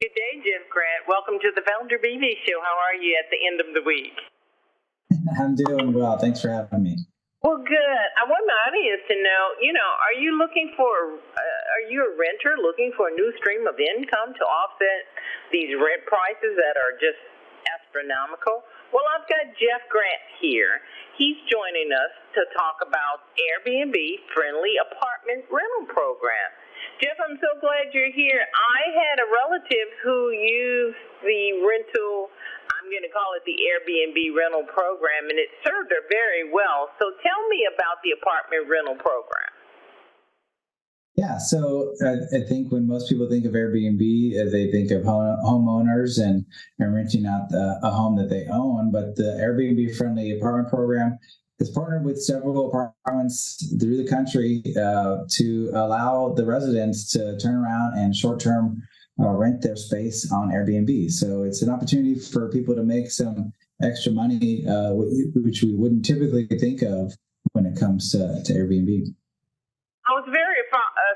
Good day, Jeff Grant. Welcome to the Founder BB Show. How are you at the end of the week? I'm doing well. Thanks for having me. Well, good. I want my audience to know, are you are you a renter looking for a new stream of income to offset these rent prices that are just astronomical? Well, I've got Jeff Grant here. He's joining us to talk about Airbnb-friendly apartment rental program. Jeff, I'm so glad you're here. I had a relative who used the rental, I'm going to call it the Airbnb rental program, and it served her very well. So tell me about the apartment rental program. Yeah, so I think when most people think of Airbnb, they think of homeowners and renting out a home that they own. But the Airbnb-friendly apartment program is partnered with several apartments through the country to allow the residents to turn around and short-term rent their space on Airbnb. So it's an opportunity for people to make some extra money, which we wouldn't typically think of when it comes to Airbnb. I was very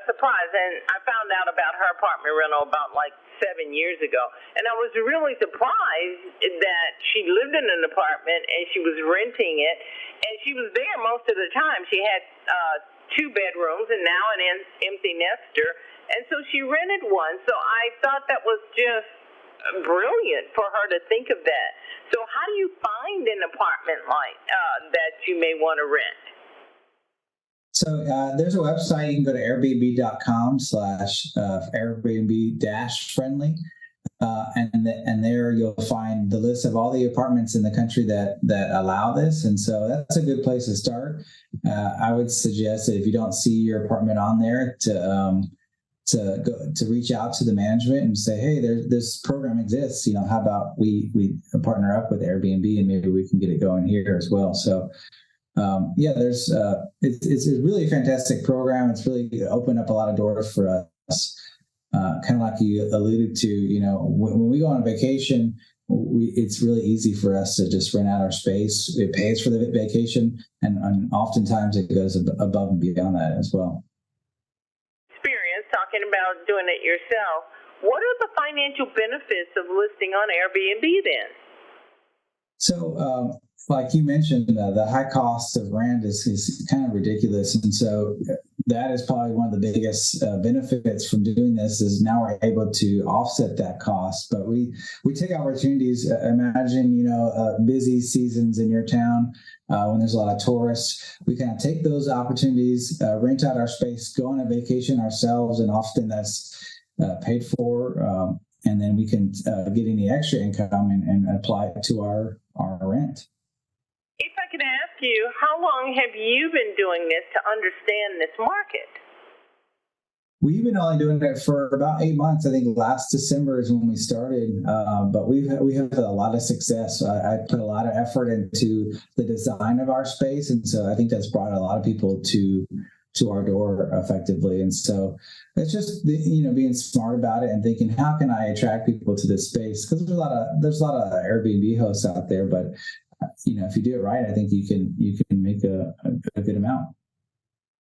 surprised, and I found out about her apartment rental about 7 years ago, and I was really surprised that she lived in an apartment and she was renting it, and she was there most of the time. She had 2 bedrooms and now an empty nester, and so she rented one. So I thought that was just brilliant for her to think of that. So how do you find an apartment that you may want to rent? So there's a website. You can go to airbnb.com/Airbnb-friendly. And there you'll find the list of all the apartments in the country that allow this. And so that's a good place to start. I would suggest that if you don't see your apartment on there to reach out to the management and say, hey, this program exists. How about we partner up with Airbnb and maybe we can get it going here as well. So it's a really fantastic program. It's really opened up a lot of doors for us. Kind of like you alluded to, when we go on vacation, it's really easy for us to just rent out our space. It pays for the vacation, and oftentimes it goes above and beyond that as well. Experience talking about doing it yourself. What are the financial benefits of listing on Airbnb then? So, like you mentioned, the high cost of rent is kind of ridiculous. And so that is probably one of the biggest benefits from doing this is now we're able to offset that cost. But we take opportunities. Imagine, busy seasons in your town when there's a lot of tourists. We kind of take those opportunities, rent out our space, go on a vacation ourselves, and often that's paid for. And then we can get any extra income and apply it to our rent. If I could ask you, how long have you been doing this to understand this market? We've been only doing it for about 8 months. I think last December is when we started, but we have a lot of success. I put a lot of effort into the design of our space, and so I think that's brought a lot of people to our door effectively. And so it's just being smart about it and thinking, how can I attract people to this space? Because there's a lot of Airbnb hosts out there, but if you do it right, I think you can make a good amount.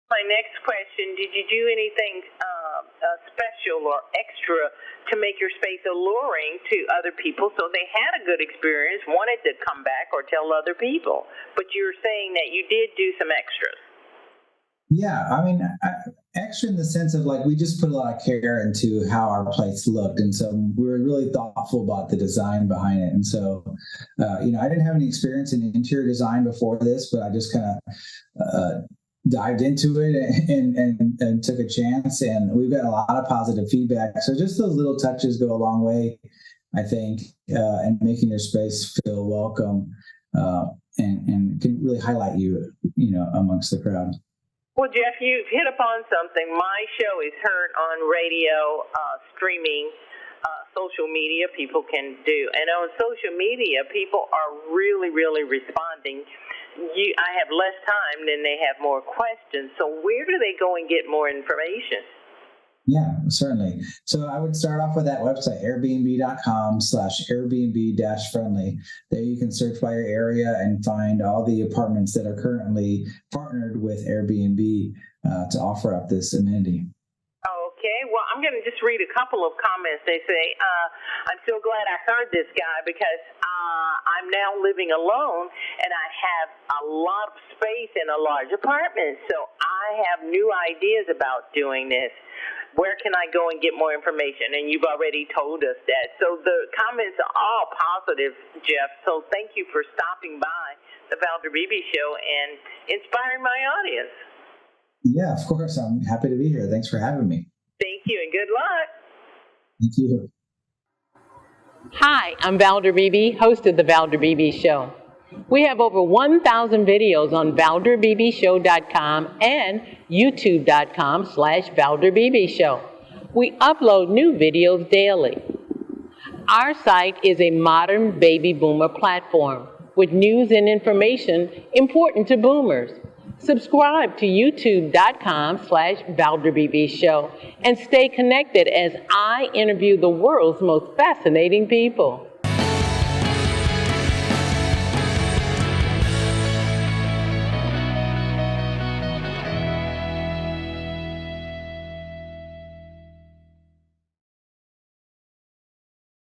My next question, did you do anything special or extra to make your space alluring to other people so they had a good experience, wanted to come back or tell other people? But you're saying that you did do some extras. Yeah, I mean, extra in the sense of we just put a lot of care into how our place looked. And so we were really thoughtful about the design behind it. And so, I didn't have any experience in interior design before this, but I just kind of dived into it and took a chance. And we've got a lot of positive feedback. So just those little touches go a long way, I think, in making your space feel welcome and can really highlight you, amongst the crowd. Well, Jeff, you've hit upon something. My show is heard on radio, streaming, social media people can do. And on social media, people are really, really responding. I have less time, then they have more questions. So where do they go and get more information? Yeah, certainly. So I would start off with that website, airbnb.com/Airbnb-friendly. There you can search by your area and find all the apartments that are currently partnered with Airbnb to offer up this amenity. Okay. Well, I'm going to just read a couple of comments. They say, I'm so glad I heard this guy because I'm now living alone and I have a lot of space in a large apartment. So I have new ideas about doing this. Where can I go and get more information? And you've already told us that. So the comments are all positive, Jeff. So thank you for stopping by the Valder Beebe Show and inspiring my audience. Yeah, of course. I'm happy to be here. Thanks for having me. Thank you and good luck. Thank you. Hi, I'm Valder Beebe, host of The Valder Beebe Show. We have over 1,000 videos on ValderBeebeShow.com and YouTube.com/Valder Beebe Show. We upload new videos daily. Our site is a modern baby boomer platform with news and information important to boomers. Subscribe to YouTube.com/Valder Beebe Show and stay connected as I interview the world's most fascinating people.